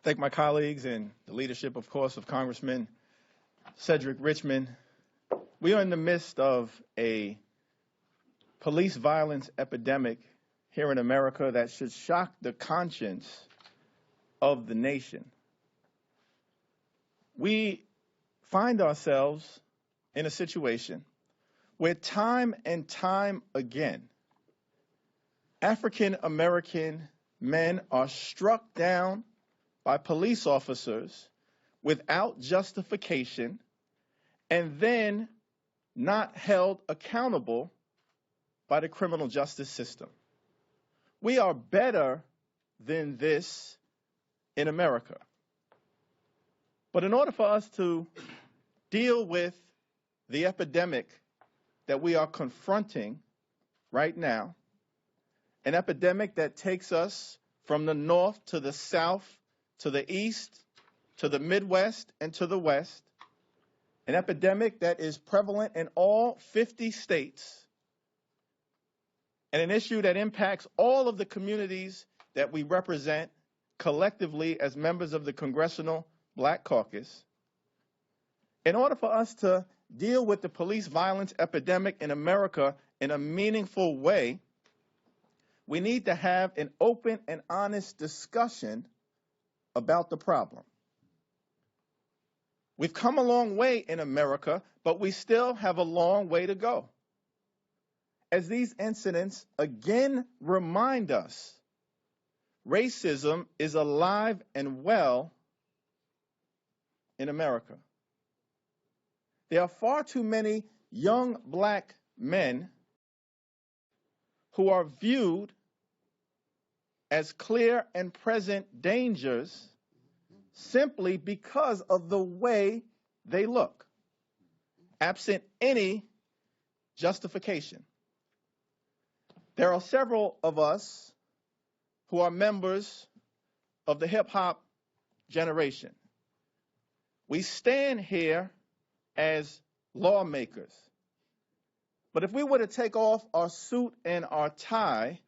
Thank my colleagues and the leadership, of course, of Congressman Cedric Richmond. We are in the midst of a police violence epidemic here in America that should shock the conscience of the nation. We find ourselves in a situation where time and time again, African American men are struck down by police officers without justification and then not held accountable by the criminal justice system. We are better than this in America. But in order for us to deal with the epidemic that we are confronting right now, an epidemic that takes us from the north to the south, to the east, to the Midwest, and to the West, an epidemic that is prevalent in all 50 states, and an issue that impacts all of the communities that we represent collectively as members of the Congressional Black Caucus. In order for us to deal with the police violence epidemic in America in a meaningful way, we need to have an open and honest discussion about the problem. We've come a long way in America, but we still have a long way to go. As these incidents again remind us, racism is alive and well in America. There are far too many young black men who are viewed as clear and present dangers simply because of the way they look, absent any justification. There are several of us who are members of the hip-hop generation. We stand here as lawmakers. But if we were to take off our suit and our tie,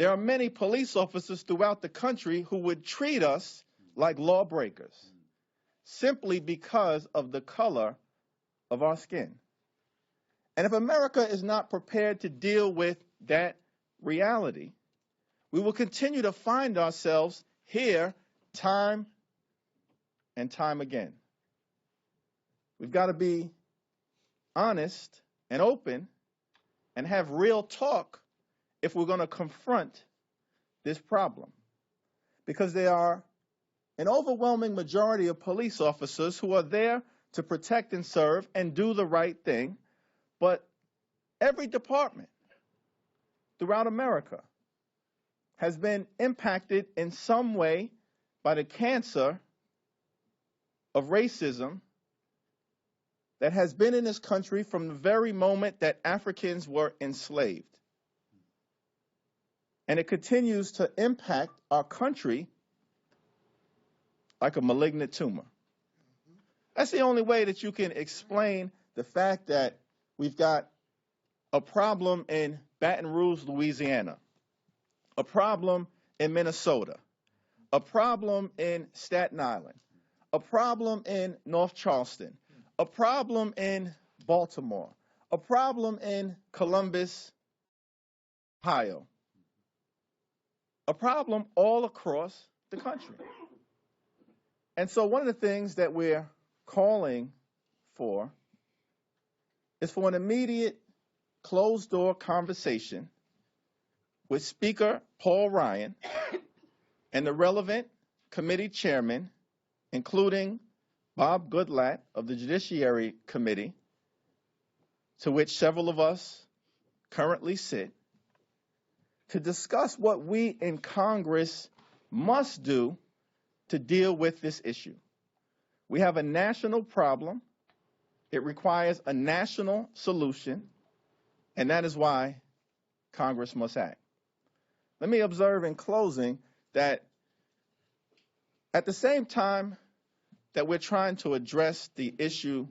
there are many police officers throughout the country who would treat us like lawbreakers, simply because of the color of our skin. And if America is not prepared to deal with that reality, we will continue to find ourselves here time and time again. We've got to be honest and open and have real talk if we're going to confront this problem. Because there are an overwhelming majority of police officers who are there to protect and serve and do the right thing, but every department throughout America has been impacted in some way by the cancer of racism that has been in this country from the very moment that Africans were enslaved. And it continues to impact our country like a malignant tumor. That's the only way that you can explain the fact that we've got a problem in Baton Rouge, Louisiana, a problem in Minnesota, a problem in Staten Island, a problem in North Charleston, a problem in Baltimore, a problem in Columbus, Ohio, a problem all across the country. And so one of the things that we're calling for is for an immediate closed-door conversation with Speaker Paul Ryan and the relevant committee chairmen, including Bob Goodlatte of the Judiciary Committee, to which several of us currently sit, to discuss what we in Congress must do to deal with this issue. We have a national problem. It requires a national solution, and that is why Congress must act. Let me observe in closing that at the same time that we're trying to address the issue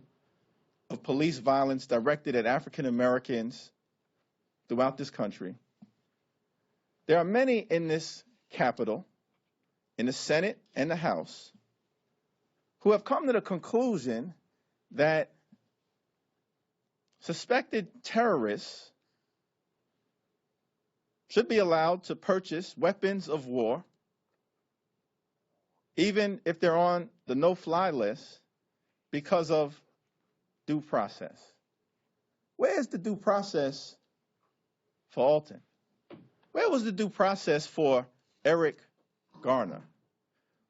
of police violence directed at African Americans throughout this country, there are many in this Capitol in the Senate and the House who have come to the conclusion that suspected terrorists should be allowed to purchase weapons of war, even if they're on the no-fly list, because of due process. Where's the due process for Alton? Where was the due process for Eric Garner?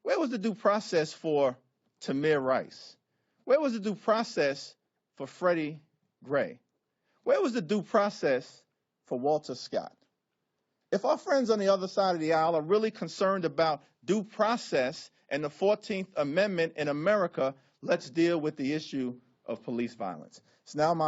Where was the due process for Tamir Rice? Where was the due process for Freddie Gray? Where was the due process for Walter Scott? If our friends on the other side of the aisle are really concerned about due process and the 14th Amendment in America, let's deal with the issue of police violence. It's now my